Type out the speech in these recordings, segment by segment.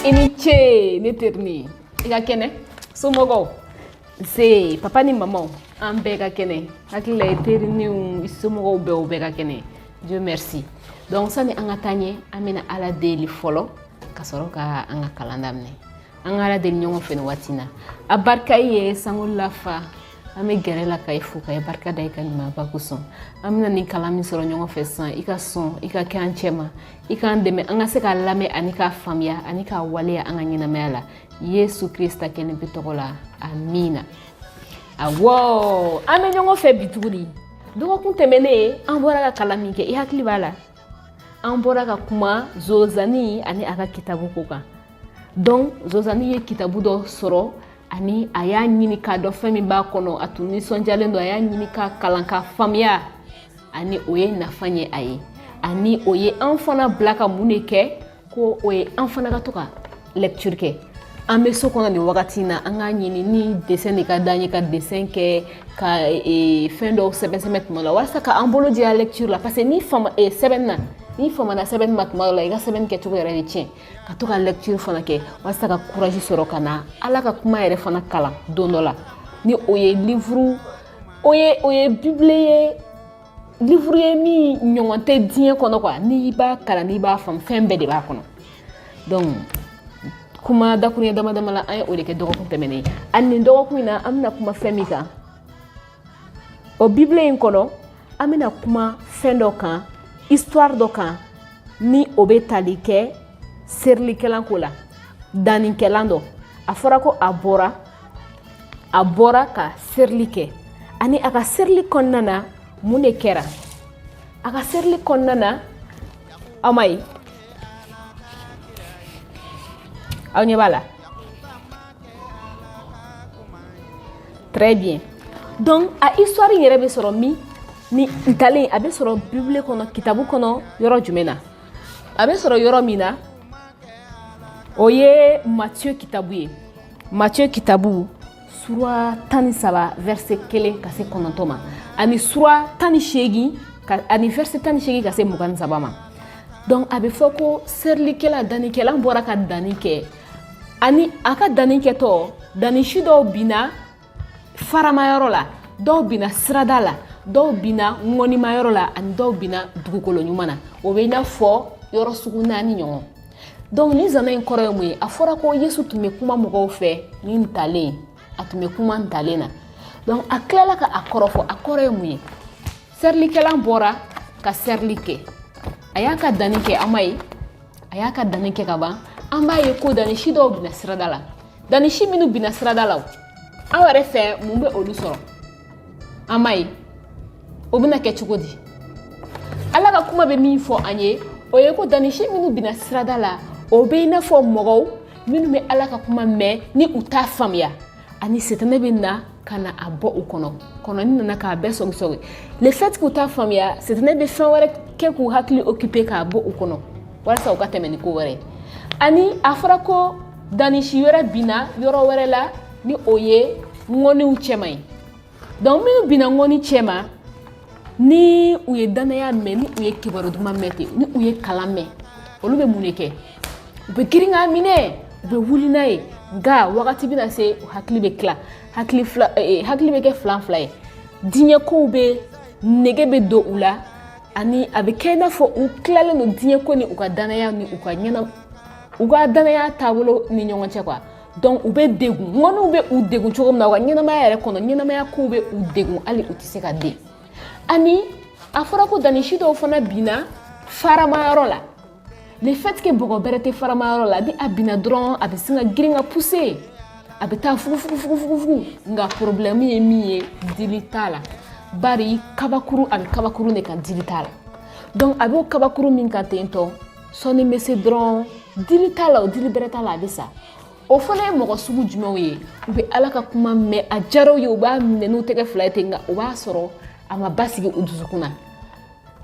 ini ce ne terni i ka kɛnɛ somɔgɔw se papa ni maman an bɛɛ ka kɛnɛ hakili la i teriniw i somɔgɔw bɛɛ u bɛɛ ka kɛnɛ Dieu merci donc sani an ka taa ɲɛ an bɛna Ala deli fɔlɔ ka sɔrɔ ka an ka kalan daminɛ an ka Ala deli ɲɔgɔn fɛ nin waati na a barika i ye sango lafa an bɛ gɛrɛ la ka i fo ka i barika da i ka ɲumanba kosɔn an bɛna nin kalan min sɔrɔ ɲɔgɔn fɛ sisan i ka sɔn i ka kɛ an cɛ ma i k'an dɛmɛ an ka se k'a lamɛn ani k'a faamuya ani k'a waleya an ka ɲɛnamaya la Yesu Krista kɛnɛ bi tɔgɔ la amina awɔ an bɛ ɲɔgɔn fɛ bi tuguni dɔgɔkun tɛmɛnen an bɔra ka kalan min kɛ i hakili b'a la an bɔra ka kuma Zozani ani a ka kitabu ko kan donc Zozani ye kitabu dɔ sɔrɔ ani a y'a ɲini k'a dɔn fɛn min b'a kɔnɔ a tun nisɔndiyalen don a y'a ɲini k'a kalan k'a faamuya ani o ye nafa ɲɛ a ye ani o ye an fana bila ka mun de kɛ ko o ye an fana ka to ka lecture kɛ an bɛ so kɔnɔ nin wagati in na an k'a ɲini ni dessin de ka d'an ye ka dessin kɛ ka fɛn dɔw sɛbɛn tuma la walasa ka an bolo diya lecture la parce que ni sɛbɛnni na ni famana sɛbɛnni ma tuma la i ka sɛbɛnni kɛcogo yɛrɛ de tiɲɛ ka to ka lecture fana kɛ walasa ka courage sɔrɔ ka na Ala ka kuma yɛrɛ fana kalan don dɔ la ni o ye livre o ye bible ye livre ye min ɲɔgɔn tɛ diɲɛ kɔnɔ quoi n'i b'a kalan n'i b'a faamu fɛn bɛɛ de b'a kɔnɔ donc kuma dakuruɲɛ dama dama la an ye o de kɛ dɔgɔkun tɛmɛnen ani nin dɔgɔkun in na an bɛna kuma fɛn min kan o bible in kɔnɔ an bɛna kuma fɛn dɔ kan histoire dɔ kan ni o bɛ tali kɛ serilikɛlan ko la dannikɛlan dɔ a fɔra ko a bɔra ka serili kɛ ani a ka serili kɔnɔna na mun de kɛra a ka serili kɔnɔna na aw ma ye aw ɲɛ b'a la très bien donc a histoire yɛrɛ bɛ sɔrɔ min ni ntalen a bɛ sɔrɔ bible kɔnɔ kitabu kɔnɔ yɔrɔ jumɛn na a bɛ sɔrɔ yɔrɔ min na o ye Matthieu kitabu ye Matthieu kitabu sura 13 verset 1 ka se 9 ma ani sura 18 ani verset 18 ka se 23 ma donc a bɛ fɔ ko serilikɛla dannikɛla bɔra ka danni kɛ ani a ka danni kɛtɔ dannisi dɔw binna faramayɔrɔ la dɔw binna sirada la dɔw binna ŋɔnimayɔrɔ la ani dɔw binna dugukolo ɲuman na o bɛ i n'a fɔ yɔrɔ sugu 4 ɲɔgɔn donc ni zana in kɔrɔ ye mun ye a fɔra ko Yesu tun bɛ kuma mɔgɔw fɛ ni ntalen a tun bɛ kuma ntalen na donc a tilala ka a kɔrɔ fɔ a kɔrɔ ye mun ye serilikɛla bɔra ka serili kɛ a y'a ka danni kɛ an ma ye a y'a ka danni kɛ ka ban an b'a ye ko dannisi dɔw binna sirada la dannisi minnu binna sirada la aw yɛrɛ fɛ mun bɛ olu sɔrɔ an ma ye o bɛna kɛ cogo di Ala ka kuma bɛ min fɔ an ye o ye ko dannisi minnu binna sirada la o bɛ i n'a fɔ mɔgɔw minnu bɛ Ala ka kuma mɛn ni u t'a faamuya ani Sɛtɛnɛ bɛ na ka na a bɔ u kɔnɔ kɔnɔni nana k'a bɛɛ sɔgɔsɔgɔ le fait k'u t'a faamuya Sɛtɛnɛ bɛ fɛn wɛrɛ kɛ k'u hakili occuper k'a bɔ u kɔnɔ walasa u ka tɛmɛ ni ko wɛrɛ ani a fɔra ko dannisi wɛrɛ binna yɔrɔ wɛrɛ la ni o ye ŋɔniw cɛman ye donc minnu binna ŋɔni cɛman ni u ye danaya mɛn ni u ye kibaru duman mɛn ten ni u ye kalan mɛn olu bɛ mun de kɛ u bɛ girin k'a minɛ u bɛ wuli n'a ye nka wagati bɛna se u hakili bɛ tila hakili bɛ kɛ fila ye diɲɛ kow bɛ nege bɛ don u la ani a bɛ kɛ i n'a fɔ u tilalen don diɲɛ ko ni u ka danaya ni u ka danaya taabolo ni ɲɔgɔn cɛ quoi donc u bɛ degun ŋɔniw bɛ u degun cogo min na u ka ɲɛnamaya yɛrɛ kɔnɔ ɲɛnamaya kow bɛ u degun hali u tɛ se ka den ani a fɔra ko dannisi dɔw fana binna faramayɔrɔ la le fait que bɔgɔ bɛrɛ tɛ faramayɔrɔ la ni a binna dɔrɔn a bɛ sin ka girin ka pousser a bɛ taa fugu nka problème ye min ye dili t'a la bari kabakuru ani kabakuru de kan dili t'a la donc a b'o kabakuru min kan ten tɔ sɔɔni bɛ se dɔrɔn dili t'a la o dili bɛrɛ t'a la a bɛ sa o fana ye mɔgɔ sugu jumɛnw ye u bɛ Ala ka kuma mɛn a diyaraw ye u b'a minɛ n'u tɛgɛ fila ye ten nka o b'a sɔrɔ a ma basigi u dusukun na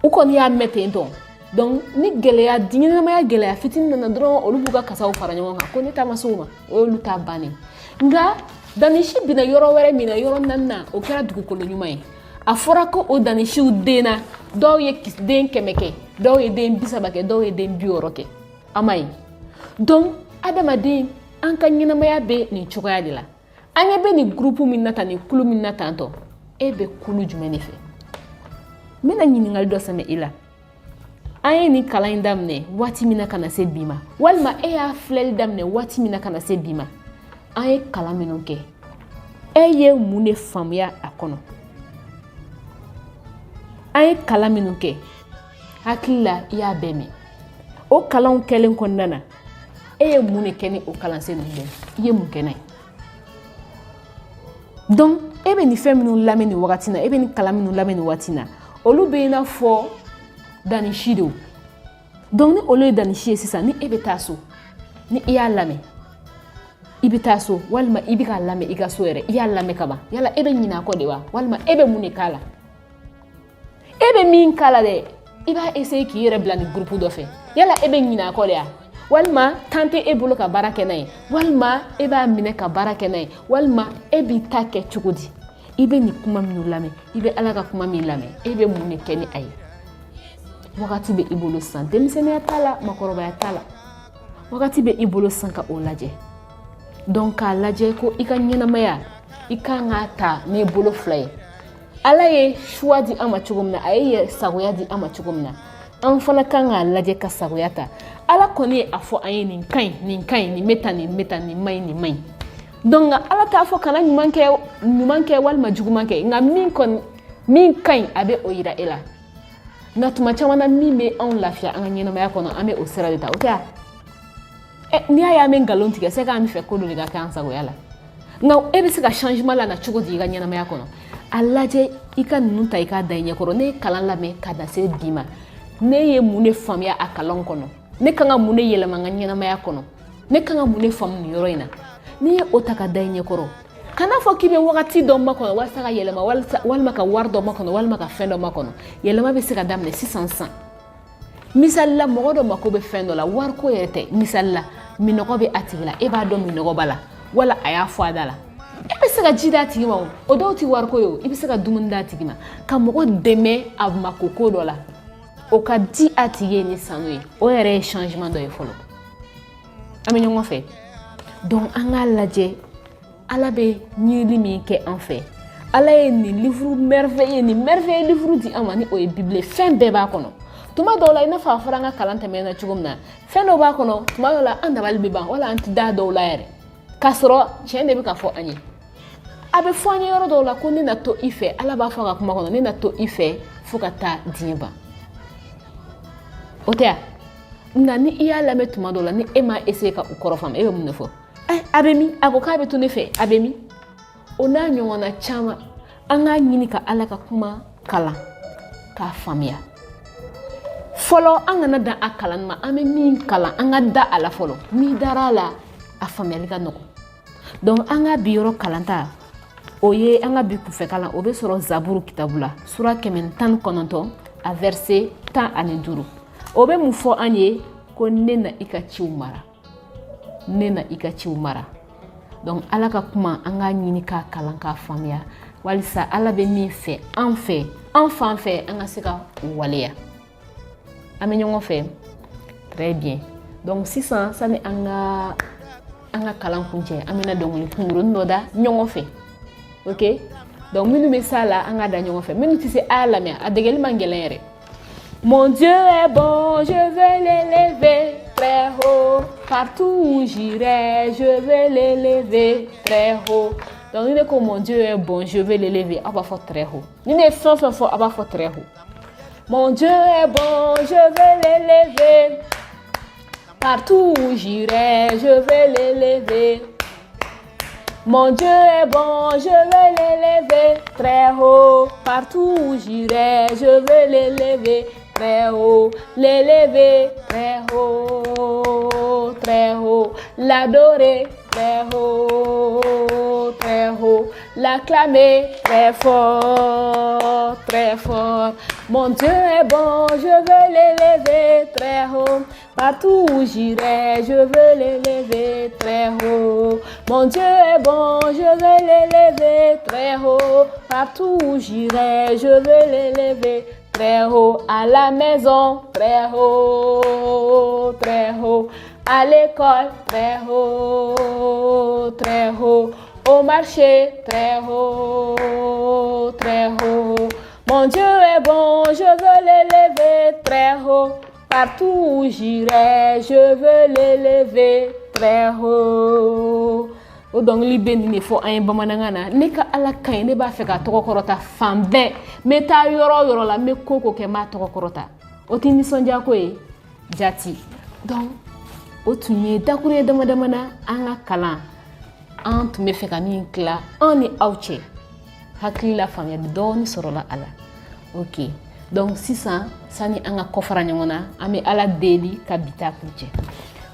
u kɔni y'a mɛn ten tɔ donc ni gɛlɛya diɲɛnamaya gɛlɛya fitinin nana dɔrɔn olu b'u ka kasaw fara ɲɔgɔn kan ko ne ta ma se o ma o y'olu ta bannen nka dannisi binna yɔrɔ wɛrɛ min na yɔrɔ 4 o kɛra dugukolo ɲuman ye a fɔra ko o dannisiw denna dɔw ye den 100 kɛ dɔw ye den 30 kɛ dɔw ye den 60 kɛ a ma ye donc adamaden an ka ɲɛnamaya bɛ nin cogoya de la an ɲɛ bɛ nin groupe min na tan nin kulu min na tan tɔ e bɛ kulu jumɛn de fɛ n bɛna ɲininkali dɔ sɛmɛ i la an ye nin kalan in daminɛ waati min na ka na se bi ma walima e y'a filɛli daminɛ waati min na ka na se bi ma an ye kalan minnu kɛ e ye mun de faamuya a kɔnɔ an ye kalan minnu kɛ hakili la i y'a bɛɛ mɛn o kalanw kɛlen kɔnɔna na e ye mun de kɛ ni o kalansen ninnu bɛɛ i ye mun kɛ n'a ye donc e bɛ nin fɛn minnu lamɛn nin wagati na e bɛ nin kalan minnu lamɛn nin waati na olu bɛ i n'a fɔ danisi de donc ni olu ye danisi ye sisan ni e bɛ taa so ni i y'a lamɛn i bɛ taa so walima i bɛ k'a lamɛn i ka so yɛrɛ i y'a lamɛn ka ban yala e bɛ ɲinɛ a kɔ de wa walima e bɛ mun de k'a la e bɛ min k'a la dɛ i b'a essayer k'i yɛrɛ bila nin groupe dɔ fɛ yala e bɛ ɲinɛ a kɔ de wa walima temps tɛ e bolo ka baara kɛ n'a ye walima e b'a minɛ ka baara kɛ n'a ye walima e b'i ta kɛ cogo di i bɛ nin kuma minnu lamɛn i bɛ Ala ka kuma min lamɛn e bɛ mun de kɛ ni a ye wagati bɛ i bolo sisan denmisɛnniya t'a la makɔrɔbaya t'a la wagati bɛ i bolo sisan ka o lajɛ donc k'a lajɛ ko i ka ɲɛnamaya i kan k'a ta n'i bolo fila ye Ala ye choix di an ma cogo min na a ye sagoya di an ma cogo min na an fana kan k'a lajɛ ka sagoya ta Ala kɔni ye a fɔ an ye nin ka ɲi nin ka ɲi nin bɛ tan nin bɛ tan nin man ɲi nin man ɲi donc Ala t'a fɔ kana ɲuman kɛ walima juguman kɛ nka min ka ɲi a bɛ o yira e la nka tuma caman na min bɛ anw lafiya an ka ɲɛnamaya kɔnɔ an bɛ o sira de ta o tɛ wa n'i y'a ye an bɛ nkalon tigɛ c'est que an bɛ fɛ ko dɔ de ka kɛ an sagoya la nka e bɛ se ka changement la na cogo di i ka ɲɛnamaya kɔnɔ a lajɛ i ka ninnu ta i k'a da i ɲɛkɔrɔ ne ye kalan lamɛn ka na se bi ma ne ye mun de faamuya a kalan kɔnɔ ne kan ka mun de yɛlɛma n ka ɲɛnamaya kɔnɔ ne kan ka mun de faamu nin yɔrɔ in na n'i ye o ta ka da i ɲɛkɔrɔ kana fɔ k'i bɛ wagati dɔ makɔnɔ walasa ka yɛlɛma walima ka wari dɔ makɔnɔ walima ka fɛn dɔ makɔnɔ yɛlɛma bɛ se ka daminɛ sisan misali la mɔgɔ dɔ mako bɛ fɛn dɔ la wariko yɛrɛ tɛ misali la minɔgɔ bɛ a tigi la e b'a dɔn minɔgɔ b'a la wala a y'a fɔ a da la e bɛ se ka ji d'a tigi ma o dɔw tɛ wariko ye o i bɛ se ka dumuni d'a tigi ma ka mɔgɔ dɛmɛ a mako ko dɔ la o ka di a tigi ye ni sanu ye o yɛrɛ ye changement dɔ ye fɔlɔ an bɛ ɲɔgɔn fɛ donc an k'a lajɛ Ala bɛ ɲinili min kɛ an fɛ Ala ye nin livre merveilleux livre di an ma ni o ye Bible fɛn bɛɛ b'a kɔnɔ tuma dɔw la i n'a fɔ a fɔra an ka kalan tɛmɛna cogo min na fɛn dɔw b'a kɔnɔ tuma dɔw la an dabali bɛ ban wala an tɛ da dɔw la yɛrɛ k'a sɔrɔ tiɲɛ de bɛ ka fɔ an ye a bɛ fɔ an ye yɔrɔ dɔw la ko ne na to i fɛ Ala b'a fɔ a ka kuma kɔnɔ ne na to i fɛ fo ka taa diɲɛ ban o tɛ nka ni i y'a lamɛn tuma dɔw la ni e m'a essayer ka o kɔrɔ faamu e bɛ mun de fɔ a bɛ min a ko k'a bɛ to ne fɛ a bɛ min o n'a ɲɔgɔnna caman an k'a ɲini ka Ala ka kuma kalan k'a faamuya fɔlɔ an kana dan a kalan ma an bɛ min kalan an ka da a la fɔlɔ n'i dara a la a faamuyali ka nɔgɔn donc an ka bi yɔrɔ kalanta o ye an ka bi kunfɛ kalan o bɛ sɔrɔ Zaburu kitabu la sura 119 a verset 15 o bɛ mun fɔ an ye ko ne na i ka ciw mara ne na i ka ciw mara donc Ala ka kuma an k'a ɲini k'a kalan k'a faamuya walisa Ala bɛ min fɛ an fan fɛ an ka se ka waleya an bɛ ɲɔgɔn fɛ très bien donc sisan sani an ka kalan kuncɛ an bɛna dɔnkili kunkurunin dɔ da ɲɔgɔn fɛ ok donc minnu bɛ s'a la an ka da ɲɔgɔn fɛ minnu tɛ se a y'a lamɛn a degeli man gɛlɛn yɛrɛ. Mon Dieu est bon, je vais l'élever très haut. Partout où j'irai, je vais l'élever très haut. Donc, il est que mon Dieu est bon, je vais l'élever. On va faire très haut. Il est fort, on va faire très haut. Mon Dieu est bon, je vais l'élever. Partout où j'irai, je vais l'élever. Mon Dieu est bon, je vais l'élever très haut. Partout où j'irai, je vais l'élever très haut. L'élever très haut, très haut. L'adorer très haut, très haut. L'acclamer très fort, très fort. Mon Dieu est bon, je veux l'élever très haut. Partout où j'irai, je veux l'élever très haut. Mon Dieu est bon, je veux l'élever très haut. Partout où j'irai, je veux l'élever très haut. À la maison, très haut, très haut. À l'école, très haut, très haut. Au marché, très haut, très haut. Mon Dieu est bon, je veux l'élever très haut. Partout où j'irai, je veux l'élever très haut. O dɔnkili bɛ nin de fɔ an ye bamanankan na ne ka ala ka ɲi ne b'a fɛ ka tɔgɔ kɔrɔta fan bɛɛ n bɛ taa yɔrɔ o yɔrɔ la n bɛ ko o ko kɛ n b'a tɔgɔ kɔrɔta o tɛ nisɔndiya ko ye jati donc o tun ye dakuruɲɛ dama dama na an ka kalan an tun bɛ fɛ ka min tila an ni aw cɛ hakili la faamuyali dɔɔni sɔrɔla a la ok donc sisan sani an ka kɔfara ɲɔgɔn na an bɛ ala deli ka bi ta kuncɛ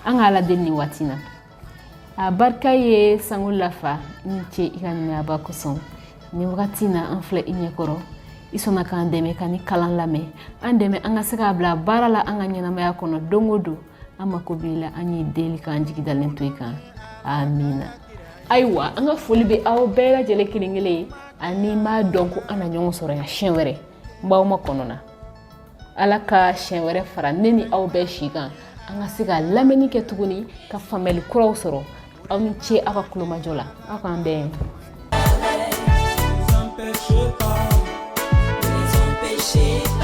an ka ala deli nin waati na a barika ye sango lafa ni ce i ka ɲinaba kosɔn nin wagati na an filɛ i ɲɛkɔrɔ i sɔnna k'an dɛmɛ ka ni kalan lamɛn an dɛmɛ an ka se k'a bila baara la an ka ɲɛnamaya kɔnɔ don o don an mako b'i la an ye deli k'an jigi dalen to i kan amina ayiwa an ka foli bɛ aw bɛɛ lajɛlen kelen kelen ye ani m'a dɔn ko an na ɲɔgɔn sɔrɔ yan siɲɛ wɛrɛ n b'aw ma kɔnɔ na ala ka siɲɛ wɛrɛ fara ne ni aw bɛɛ si kan an ka se ka lamɛnni kɛ tuguni ka faamuyali kuraw sɔrɔ aw ni ce aw ka kulomajɔ la aw k'an bɛn. Shit.